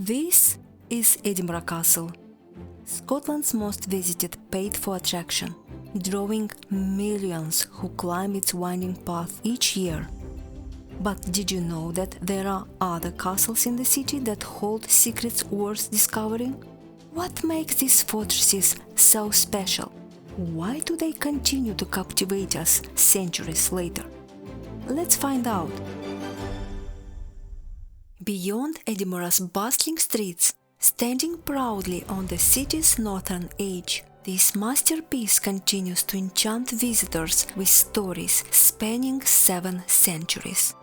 This is Edinburgh Castle, Scotland's most visited paid-for attraction, drawing millions who climb its winding path each year. But did you know that there are other castles in the city that hold secrets worth discovering? What makes these fortresses so special? Why do they continue to captivate us centuries later? Let's find out. Beyond Edinburgh's bustling streets, standing proudly on the city's northern edge, this masterpiece continues to enchant visitors with stories spanning 7 centuries.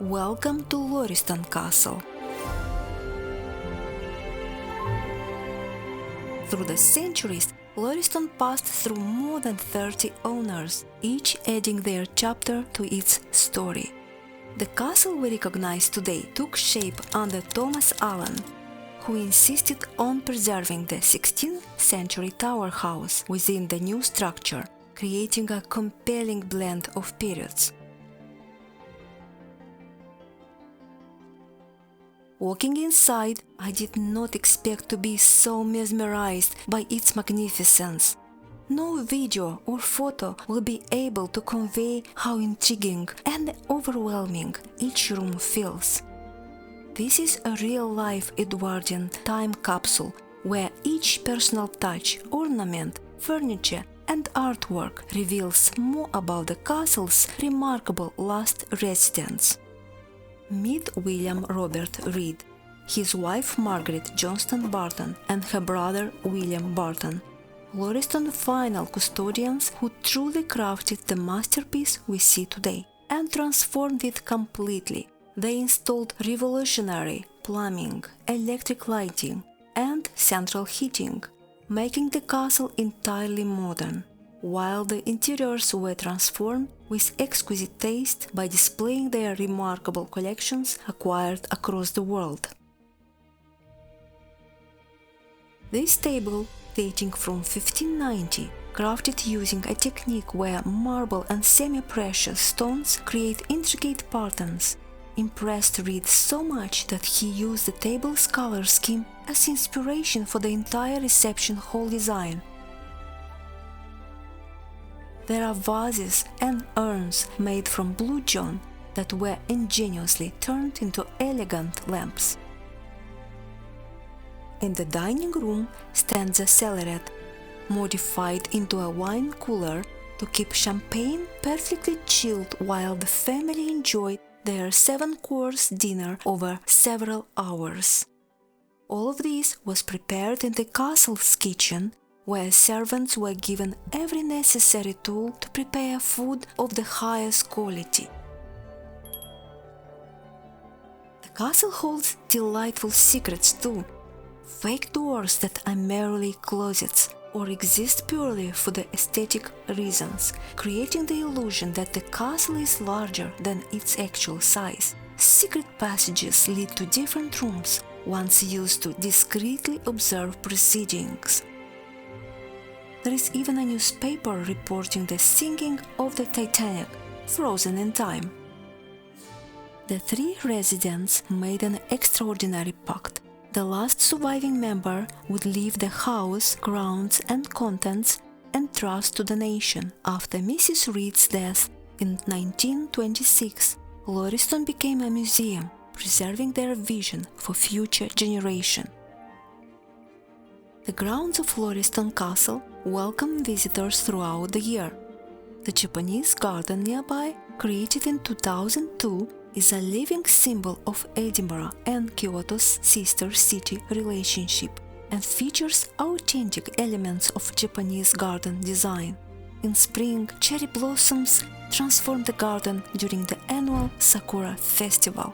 Welcome to Lauriston Castle. Through the centuries, Lauriston passed through more than 30 owners, each adding their chapter to its story. The castle we recognize today took shape under Thomas Allen, who insisted on preserving the 16th century tower house within the new structure, creating a compelling blend of periods. Walking inside, I did not expect to be so mesmerized by its magnificence. No video or photo will be able to convey how intriguing and overwhelming each room feels. This is a real-life Edwardian time capsule where each personal touch, ornament, furniture and artwork reveals more about the castle's remarkable last residents. Meet William Robert Reid, his wife Margaret Johnston Barton and her brother William Barton, Lauriston final custodians who truly crafted the masterpiece we see today and transformed it completely. They installed revolutionary plumbing, electric lighting and central heating, making the castle entirely modern, while the interiors were transformed with exquisite taste by displaying their remarkable collections acquired across the world. This table, dating from 1590, crafted using a technique where marble and semi-precious stones create intricate patterns, impressed Reid so much that he used the table's color scheme as inspiration for the entire reception hall design. There are vases and urns made from blue john that were ingeniously turned into elegant lamps. In the dining room stands a cellaret, modified into a wine cooler to keep champagne perfectly chilled while the family enjoyed their 7-course dinner over several hours. All of this was prepared in the castle's kitchen, where servants were given every necessary tool to prepare food of the highest quality. The castle holds delightful secrets too. Fake doors that are merely closets or exist purely for the aesthetic reasons, creating the illusion that the castle is larger than its actual size. Secret passages lead to different rooms, once used to discreetly observe proceedings. There is even a newspaper reporting the sinking of the Titanic, frozen in time. The 3 residents made an extraordinary pact. The last surviving member would leave the house, grounds and contents entrust to the nation. After Mrs. Reid's death in 1926, Lauriston became a museum, preserving their vision for future generations. The grounds of Lauriston Castle welcome visitors throughout the year. The Japanese garden nearby, created in 2002, is a living symbol of Edinburgh and Kyoto's sister city relationship and features authentic elements of Japanese garden design. In spring, cherry blossoms transform the garden during the annual Sakura Festival.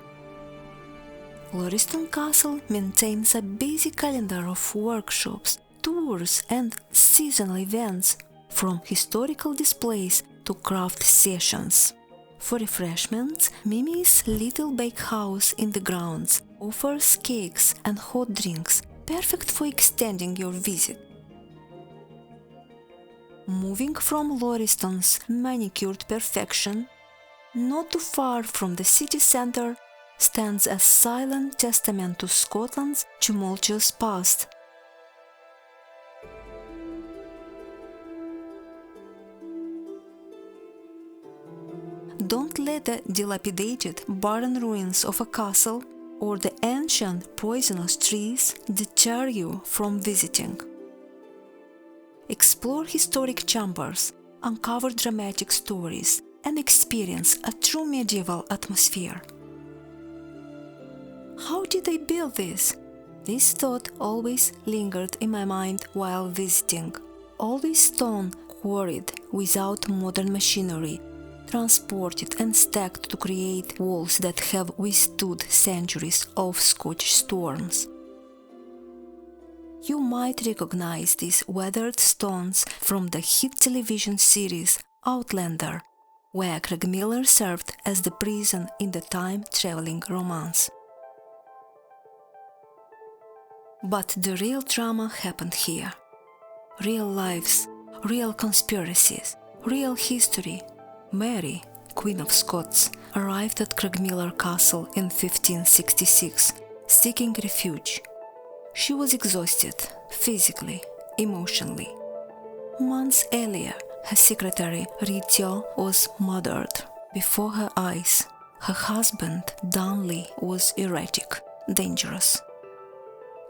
Lauriston Castle maintains a busy calendar of workshops, tours and seasonal events, from historical displays to craft sessions. For refreshments, Mimi's Little Bakehouse in the grounds offers cakes and hot drinks, perfect for extending your visit. Moving from Lauriston's manicured perfection, not too far from the city center, stands a silent testament to Scotland's tumultuous past. Don't let the dilapidated, barren ruins of a castle or the ancient poisonous trees deter you from visiting. Explore historic chambers, uncover dramatic stories, and experience a true medieval atmosphere. How did they build this? This thought always lingered in my mind while visiting. Always stone quarried without modern machinery, transported and stacked to create walls that have withstood centuries of Scottish storms. You might recognize these weathered stones from the hit television series Outlander, where Craigmillar served as the prison in the time-traveling romance. But the real drama happened here. Real lives, real conspiracies, real history. Mary, Queen of Scots, arrived at Craigmillar Castle in 1566, seeking refuge. She was exhausted, physically, emotionally. Months earlier, her secretary, Ritio, was murdered before her eyes. Her husband, Darnley, was erratic, dangerous.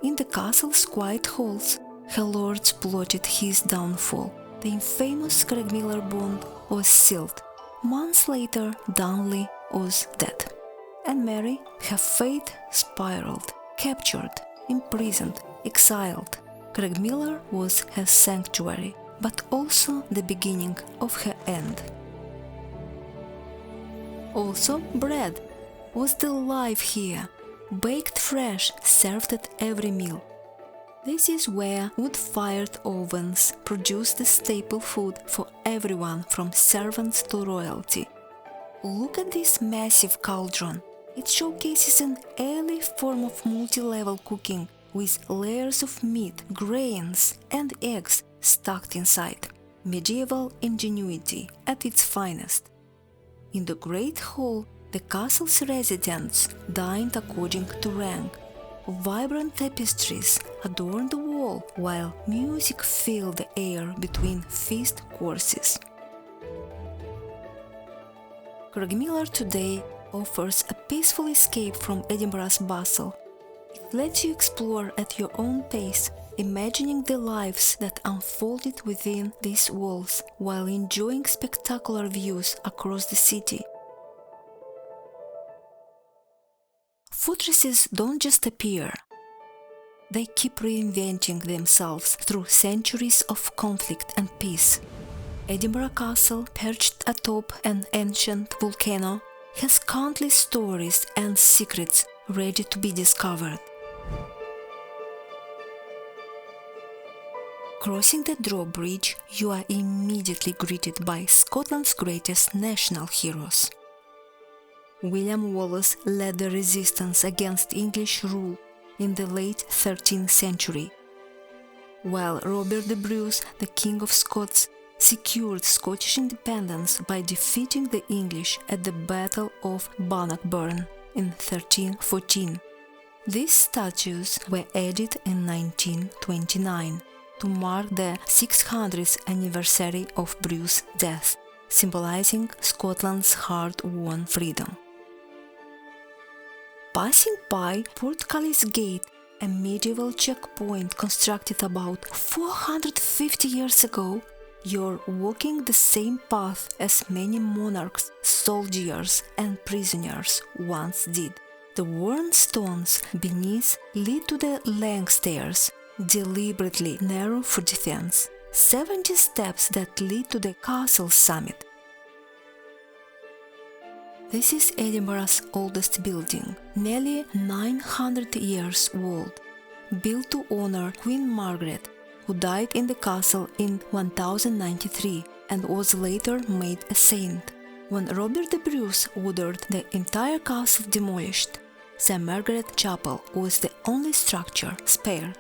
In the castle's quiet halls, her lords plotted his downfall. The infamous Craigmillar bond was sealed. Months later, Darnley was dead. And Mary, her fate spiraled, captured, imprisoned, exiled. Craigmillar was her sanctuary, but also the beginning of her end. Also, bread was the life here, baked fresh, served at every meal. This is where wood-fired ovens produce the staple food for everyone from servants to royalty. Look at this massive cauldron. It showcases an early form of multi-level cooking with layers of meat, grains, and eggs stuck inside. Medieval ingenuity at its finest. In the Great Hall, the castle's residents dined according to rank. Vibrant tapestries adorned the wall, while music filled the air between feast courses. Craigmillar today offers a peaceful escape from Edinburgh's bustle. It lets you explore at your own pace, imagining the lives that unfolded within these walls while enjoying spectacular views across the city. Fortresses don't just appear. They keep reinventing themselves through centuries of conflict and peace. Edinburgh Castle, perched atop an ancient volcano, has countless stories and secrets ready to be discovered. Crossing the drawbridge, you are immediately greeted by Scotland's greatest national heroes. William Wallace led the resistance against English rule in the late 13th century, while Robert the Bruce, the King of Scots, secured Scottish independence by defeating the English at the Battle of Bannockburn in 1314. These statues were added in 1929 to mark the 600th anniversary of Bruce's death, symbolizing Scotland's hard-won freedom. Passing by Portcullis Gate, a medieval checkpoint constructed about 450 years ago, you're walking the same path as many monarchs, soldiers, and prisoners once did. The worn stones beneath lead to the long stairs, deliberately narrow for defense, 70 steps that lead to the castle summit. This is Edinburgh's oldest building, nearly 900 years old, built to honor Queen Margaret, who died in the castle in 1093 and was later made a saint. When Robert the Bruce ordered the entire castle demolished, St. Margaret Chapel was the only structure spared.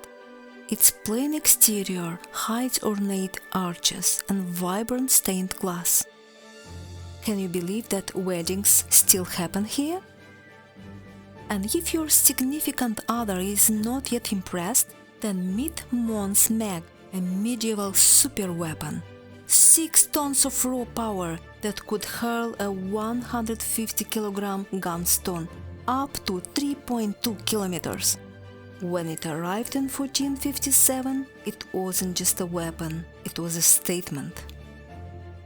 Its plain exterior hides ornate arches and vibrant stained glass. Can you believe that weddings still happen here? And if your significant other is not yet impressed, then meet Mons Meg, a medieval superweapon. 6 tons of raw power that could hurl a 150-kilogram gunstone up to 3.2 kilometers. When it arrived in 1457, it wasn't just a weapon, it was a statement.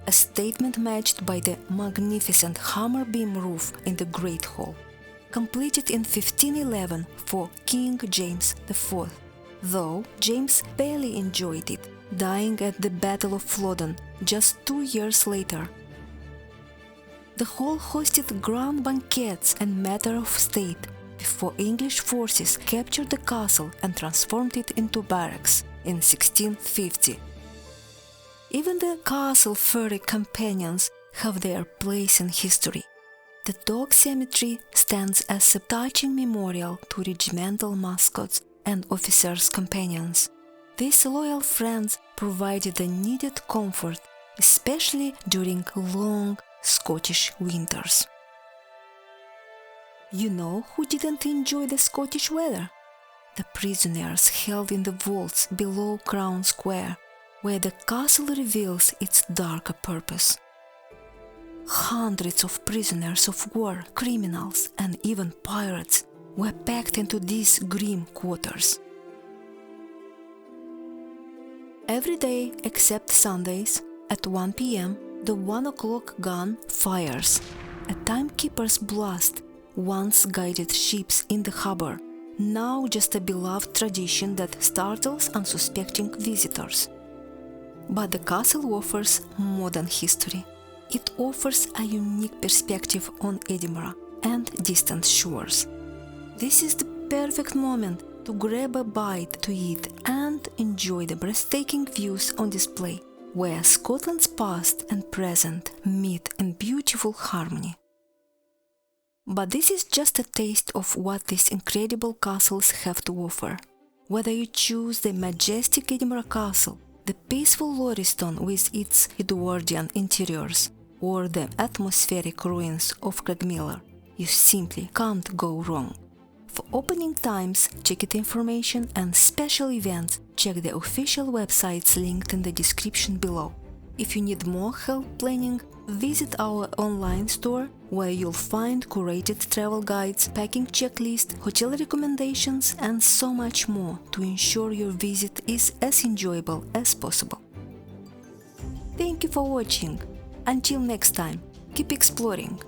A statement matched by the magnificent hammer beam roof in the Great Hall, completed in 1511 for King James IV, though James barely enjoyed it, dying at the Battle of Flodden just 2 years later. The hall hosted grand banquets and matter of state before English forces captured the castle and transformed it into barracks in 1650. Even the castle furry companions have their place in history. The dog cemetery stands as a touching memorial to regimental mascots and officers' companions. These loyal friends provided the needed comfort, especially during long Scottish winters. You know who didn't enjoy the Scottish weather? The prisoners held in the vaults below Crown Square, where the castle reveals its darker purpose. Hundreds of prisoners of war, criminals, and even pirates were packed into these grim quarters. Every day except Sundays, at 1 p.m., the 1 o'clock gun fires. A timekeeper's blast once guided ships in the harbor, now just a beloved tradition that startles unsuspecting visitors. But the castle offers modern history. It offers a unique perspective on Edinburgh and distant shores. This is the perfect moment to grab a bite to eat and enjoy the breathtaking views on display, where Scotland's past and present meet in beautiful harmony. But this is just a taste of what these incredible castles have to offer. Whether you choose the majestic Edinburgh Castle, the peaceful Lauriston with its Edwardian interiors, or the atmospheric ruins of Craigmillar, you simply can't go wrong. For opening times, ticket information and special events, check the official websites linked in the description below. If you need more help planning, visit our online store where you'll find curated travel guides, packing checklist, hotel recommendations and so much more to ensure your visit is as enjoyable as possible. Thank you for watching. Until next time, keep exploring.